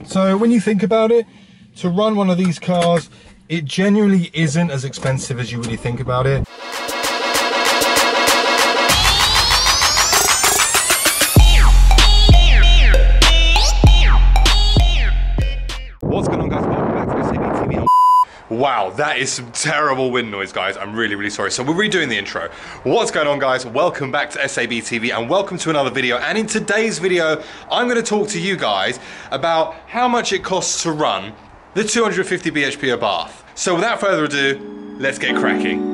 So when you think about it, to run one of these cars, it genuinely isn't as expensive as you really think about it. What's going on, guys? Welcome back to ABtv. Wow, that is some terrible wind noise, guys. I'm really, really sorry. So we're redoing the intro. What's going on, guys? Welcome back to ABtv and welcome to another video. And in today's video, I'm going to talk to you guys about how much it costs to run the 250 BHP Abarth. So without further ado, let's get cracking.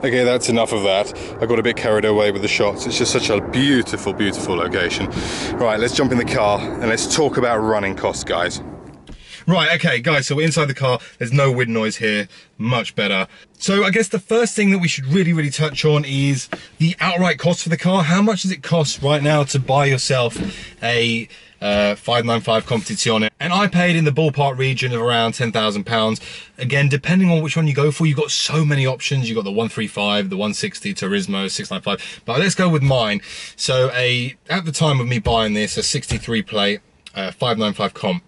Okay, that's enough of that. I got a bit carried away with the shots. It's just such a beautiful, beautiful location. Right, let's jump in the car and let's talk about running costs, guys. Right, okay, guys, so we're inside the car. There's no wind noise here. Much better. So I guess the first thing that we should really touch on is the outright cost for the car. How much does it cost right now to buy yourself a 595 Competizione? And I paid in the ballpark region of around £10,000. Again, depending on which one you go for, you've got so many options. You've got the 135, the 160, Turismo, 695. But let's go with mine. So at the time of me buying this, a 63 plate, 595 Comp,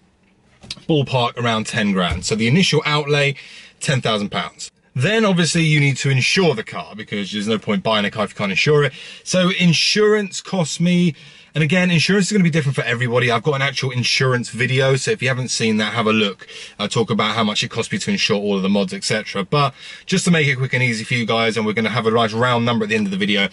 ballpark around 10 grand. So the initial outlay, £10,000. Then obviously you need to insure the car because there's no point buying a car if you can't insure it. So insurance costs me, and again, insurance is going to be different for everybody. I've got an actual insurance video, so if you haven't seen that, have a look. I talk about how much it costs me to insure all of the mods, etc. But just to make it quick and easy for you guys, and we're going to have a nice round number at the end of the video.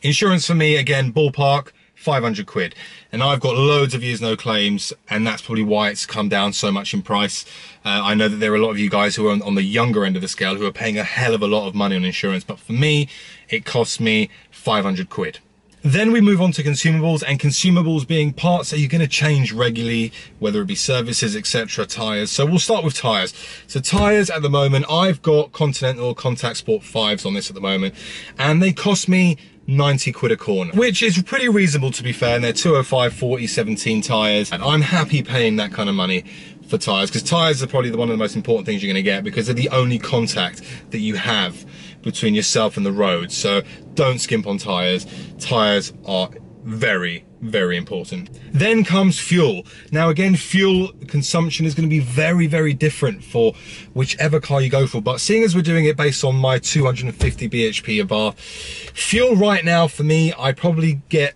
Insurance for me, again, ballpark, 500 quid. And I've got loads of years no claims, and that's probably why it's come down so much in price. I know that there are a lot of you guys who are on the younger end of the scale who are paying a hell of a lot of money on insurance, but for me, it costs me 500 quid. Then we move on to consumables, and consumables being parts that you're going to change regularly, whether it be services, etc., tyres. So we'll start with tyres. So tyres at the moment, I've got Continental Contact Sport 5s on this at the moment, and they cost me 90 quid a corner, which is pretty reasonable to be fair, and they're 205, 40, 17 tyres, and I'm happy paying that kind of money for tyres, because tyres are probably one of the most important things you're going to get, because they're the only contact that you have between yourself and the road. So don't skimp on tyres. Tyres are very important. Then comes fuel. Now again, fuel consumption is going to be very different for whichever car you go for, but seeing as we're doing it based on my 250 BHP Abarth, fuel right now for me, I probably get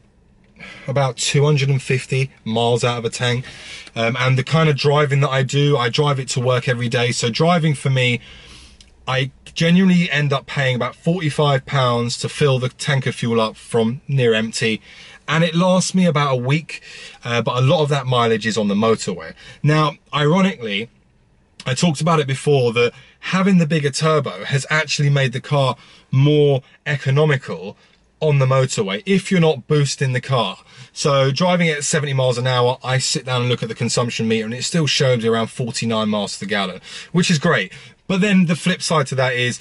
about 250 miles out of a tank. And the kind of driving that I do, I drive it to work every day. So driving for me, I genuinely end up paying about £45 to fill the tank of fuel up from near empty, and it lasts me about a week, but a lot of that mileage is on the motorway. Now, ironically, I talked about it before, that having the bigger turbo has actually made the car more economical on the motorway if you're not boosting the car. So driving it at 70 miles an hour, I sit down and look at the consumption meter and it still shows around 49 miles to the gallon, which is great. But then the flip side to that is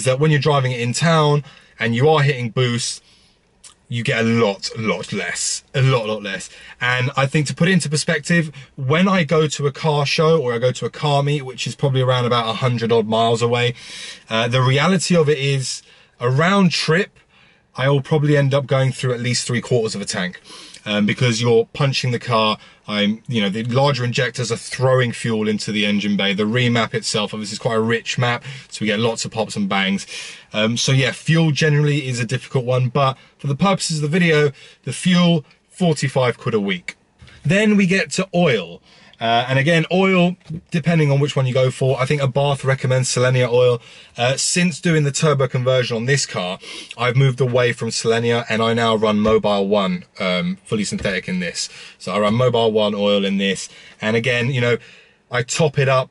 that when you're driving it in town and you are hitting boost, you get a lot less. And I think, to put it into perspective, when I go to a car show or I go to a car meet, which is probably around about 100 odd miles away, the reality of it is a round trip, I will probably end up going through at least 3/4 of a tank. Because you're punching the car, the larger injectors are throwing fuel into the engine bay. The remap itself, obviously, is quite a rich map, so we get lots of pops and bangs. So yeah, fuel generally is a difficult one, but for the purposes of the video, the fuel, 45 quid a week. Then we get to oil. And again, oil, depending on which one you go for, I think Abarth recommends Selenia oil. Since doing the turbo conversion on this car, I've moved away from Selenia and I now run Mobile One, fully synthetic in this. So I run Mobile One oil in this. And again, you know, I top it up.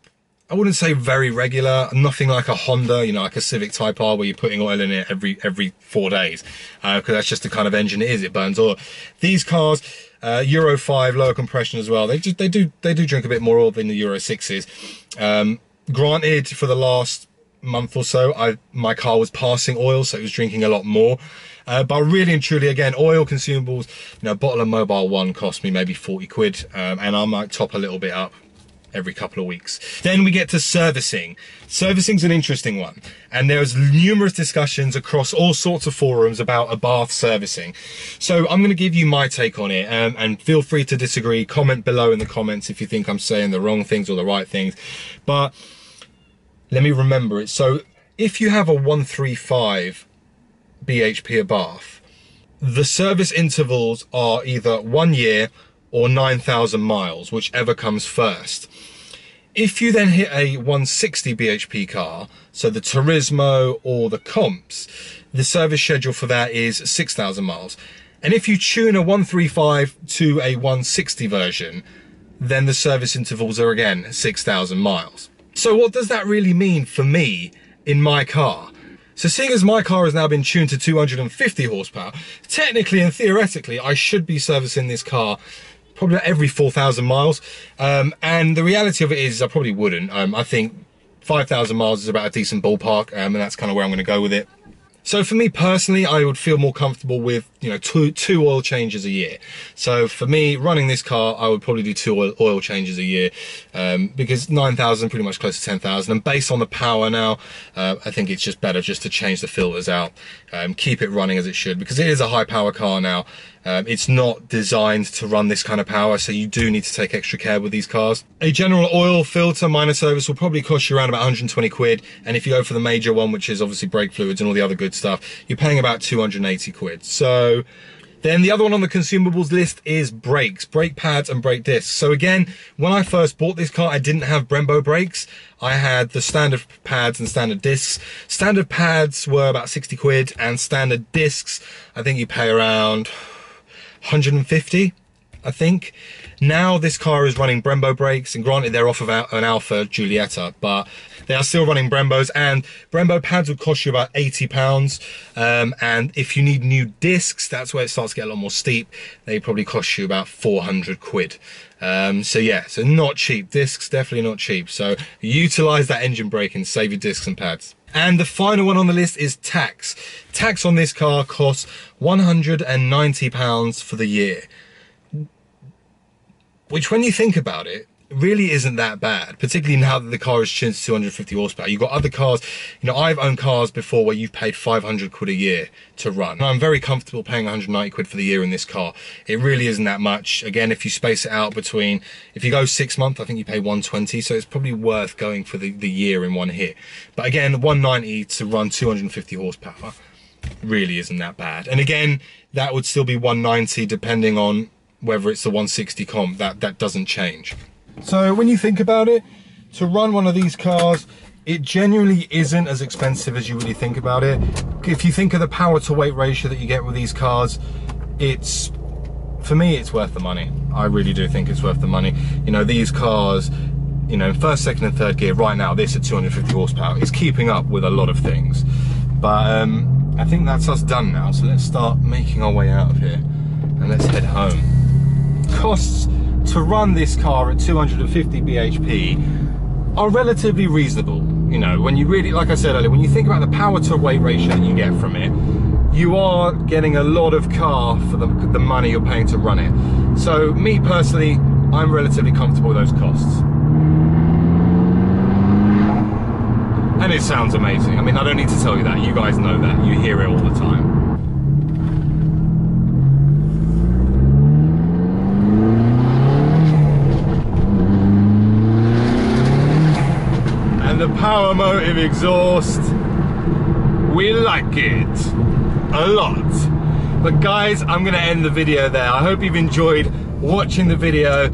I wouldn't say very regular, nothing like a Honda, you know, like a Civic Type R where you're putting oil in it every 4 days, because that's just the kind of engine it is. It burns oil. These cars, Euro 5, lower compression as well. They do drink a bit more oil than the Euro 6s. Granted, for the last month or so, my car was passing oil, so it was drinking a lot more. But really and truly, again, oil consumables, you know, a bottle of Mobile One cost me maybe 40 quid, and I might top a little bit up every couple of weeks. Then we get to servicing. Servicing's an interesting one, and there's numerous discussions across all sorts of forums about Abarth servicing. So I'm going to give you my take on it, and feel free to disagree. Comment below in the comments if you think I'm saying the wrong things or the right things. But let me remember it. So if you have a 135 BHP Abarth, the service intervals are either 1 year or 9,000 miles, whichever comes first. If you then hit a 160 BHP car, so the Turismo or the Comps, the service schedule for that is 6,000 miles. And if you tune a 135 to a 160 version, then the service intervals are again 6,000 miles. So what does that really mean for me in my car? So seeing as my car has now been tuned to 250 horsepower, technically and theoretically, I should be servicing this car probably every 4,000 miles. And the reality of it is I probably wouldn't. I think 5,000 miles is about a decent ballpark, and that's kind of where I'm going to go with it. So for me personally, I would feel more comfortable with, you know, two oil changes a year. So for me, running this car, I would probably do 2 oil changes a year, because 9,000 pretty much close to 10,000. And based on the power now, I think it's just better just to change the filters out, keep it running as it should, because it is a high power car now. It's not designed to run this kind of power, so you do need to take extra care with these cars. A general oil filter minor service will probably cost you around about 120 quid, and if you go for the major one, which is obviously brake fluids and all the other good stuff, you're paying about 280 quid. So then the other one on the consumables list is brakes, brake pads and brake discs. So again, when I first bought this car, I didn't have Brembo brakes. I had the standard pads and standard discs. Standard pads were about 60 quid, and standard discs, I think you pay around 150, I think. Now this car is running Brembo brakes, and granted they're off of an Alfa Giulietta, but they are still running Brembos, and Brembo pads would cost you about £80. And if you need new discs, that's where it starts to get a lot more steep. They probably cost you about 400 quid. So yeah, so not cheap. Discs, definitely not cheap. So utilize that engine brake and save your discs and pads. And the final one on the list is tax. Tax on this car costs £190 for the year, which when you think about it, really isn't that bad, particularly now that the car is tuned to 250 horsepower. You've got other cars, you know, I've owned cars before where you've paid 500 quid a year to run. I'm very comfortable paying 190 quid for the year in this car. It really isn't that much. Again, if you space it out between, if you go 6 months, I think you pay 120, so it's probably worth going for the year in one hit. But again, 190 to run 250 horsepower really isn't that bad. And again, that would still be 190 depending on whether it's the 160 comp. That doesn't change. So when you think about it, to run one of these cars, it genuinely isn't as expensive as you really think about it. If you think of the power to weight ratio that you get with these cars, for me, it's worth the money. I really do think it's worth the money. You know, these cars, you know, first, second and third gear right now, this at 250 horsepower is keeping up with a lot of things. But I think that's us done now. So let's start making our way out of here and let's head home. Costs to run this car at 250 bhp are relatively reasonable. You know, when you really, like I said earlier, when you think about the power to weight ratio that you get from it, you are getting a lot of car for the money you're paying to run it. So me personally, I'm relatively comfortable with those costs. And it sounds amazing. I mean, I don't need to tell you that. You guys know that. You hear it all the time. And the Power Motive exhaust, we like it a lot. But guys, I'm gonna end the video there. I hope you've enjoyed watching the video.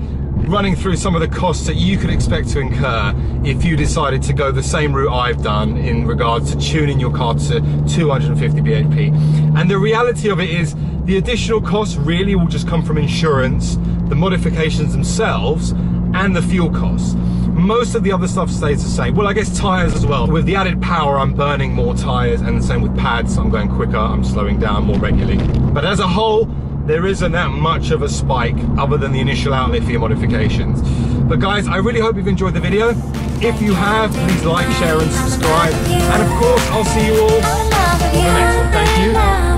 running through some of the costs that you could expect to incur if you decided to go the same route I've done in regards to tuning your car to 250 bhp. And the reality of it is the additional costs really will just come from insurance, the modifications themselves, and the fuel costs. Most of the other stuff stays the same. Well, I guess tyres as well. With the added power, I'm burning more tyres, and the same with pads. I'm going quicker, I'm slowing down more regularly. But as a whole, there isn't that much of a spike other than the initial outlay for your modifications. But guys, I really hope you've enjoyed the video. If you have, please like, share, and subscribe. And of course, I'll see you all on the next one. Thank you.